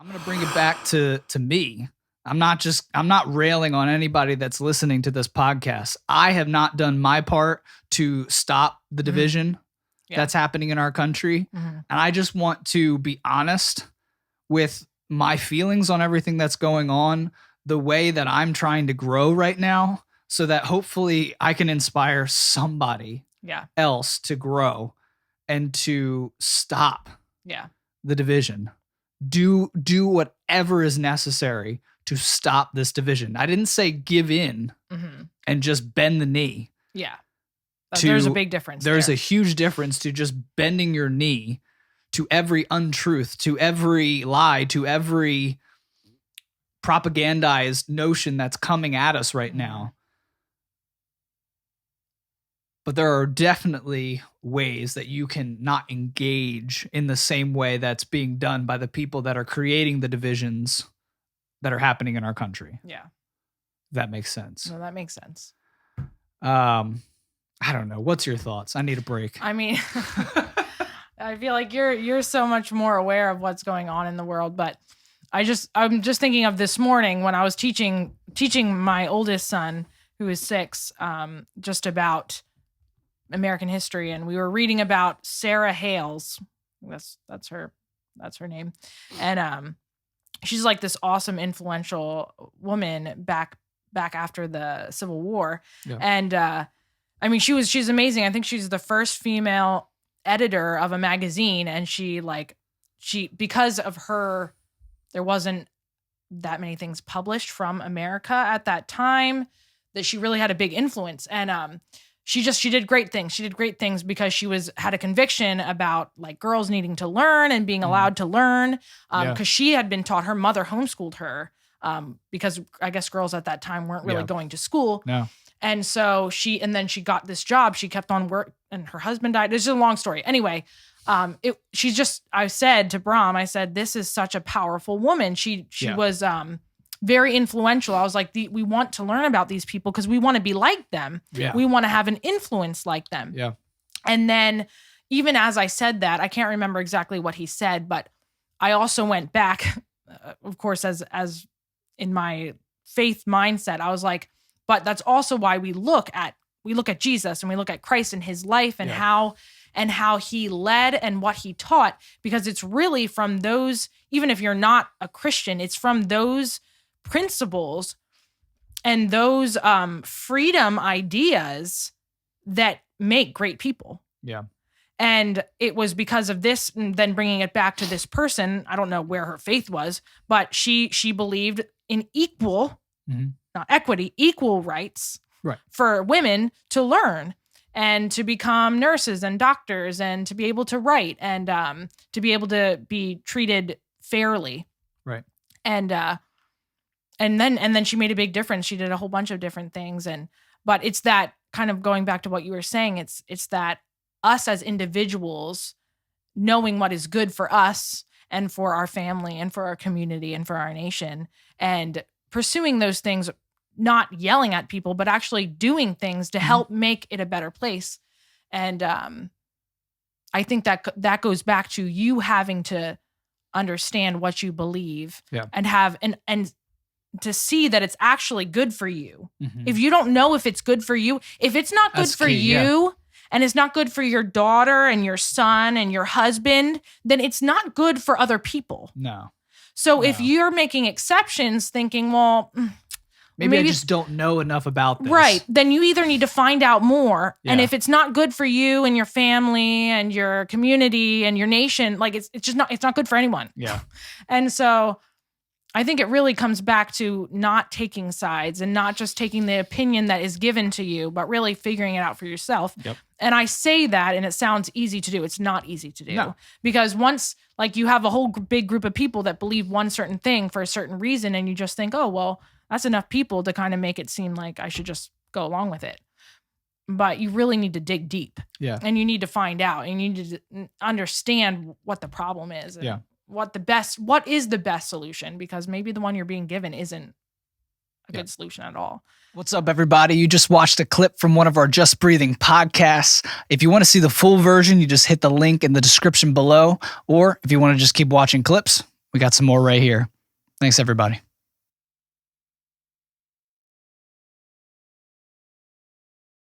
I'm going to bring it back to me. I'm not railing on anybody that's listening to this podcast. I have not done my part to stop the division that's happening in our country. And I just want to be honest with my feelings on everything that's going on, the way that I'm trying to grow right now, so that hopefully I can inspire somebody else to grow and to stop the division. Do whatever is necessary to stop this division. I didn't say give in and just bend the knee. Yeah. There's a big difference. There's a huge difference to just bending your knee to every untruth, to every lie, to every propagandized notion that's coming at us right now. But there are definitely ways that you can not engage in the same way that's being done by the people that are creating the divisions that are happening in our country. Yeah. That makes sense. No, that makes sense. I don't know. What's your thoughts? I need a break. I mean, I feel like you're so much more aware of what's going on in the world, but I'm just thinking of this morning when I was teaching my oldest son, who is 6, just about American history, and we were reading about Sarah Hales. That's her name. And she's like this awesome, influential woman back after the Civil War. Yeah. And I mean, she's amazing. I think she's the first female editor of a magazine, and she because of her, there wasn't that many things published from America at that time, that she really had a big influence. And she did great things. She did great things because she had a conviction about like girls needing to learn and being allowed to learn. Because she had been taught, her mother homeschooled her, because I guess girls at that time weren't really going to school. No. And so then she got this job. She kept on work, and her husband died. This is a long story. Anyway, I said to Brahm, I said, this is such a powerful woman. She was very influential. I was like, we want to learn about these people because we want to be like them. Yeah. We want to have an influence like them. Yeah. And then even as I said that, I can't remember exactly what he said, but I also went back, of course, as in my faith mindset, I was like, but that's also why we look at Jesus and we look at Christ and his life and how he led and what he taught, because it's really from those, even if you're not a Christian, it's from those principles and those freedom ideas that make great people. Yeah. And it was because of this, and then bringing it back to this person, I don't know where her faith was, but she believed in equal, not equity, equal rights for women to learn and to become nurses and doctors and to be able to write and to be able to be treated fairly. Right. And then she made a big difference. She did a whole bunch of different things. But it's that kind of going back to what you were saying. It's that us as individuals knowing what is good for us and for our family and for our community and for our nation, and pursuing those things, not yelling at people, but actually doing things to help make it a better place. And I think that goes back to you having to understand what you believe and have and to see that it's actually good for you. If you don't know if it's good for you, if it's not good for you and it's not good for your daughter and your son and your husband, then it's not good for other people. No. So if you're making exceptions thinking, well, maybe I just don't know enough about this. Right. Then you either need to find out more. Yeah. And if it's not good for you and your family and your community and your nation, like it's not good for anyone. Yeah. And so I think it really comes back to not taking sides and not just taking the opinion that is given to you, but really figuring it out for yourself. Yep. And I say that, and it sounds easy to do. It's not easy to do. No. Because once, like, you have a whole big group of people that believe one certain thing for a certain reason, and you just think, oh, well, that's enough people to kind of make it seem like I should just go along with it. But you really need to dig deep. Yeah. And you need to find out, and you need to understand what the problem is. And what is the best solution, because maybe the one you're being given isn't a good solution at all. What's up, everybody? You just watched a clip from one of our Just Breathing podcasts. If you want to see the full version, you just hit the link in the description below. Or if you want to just keep watching clips, We got some more right here. Thanks, everybody.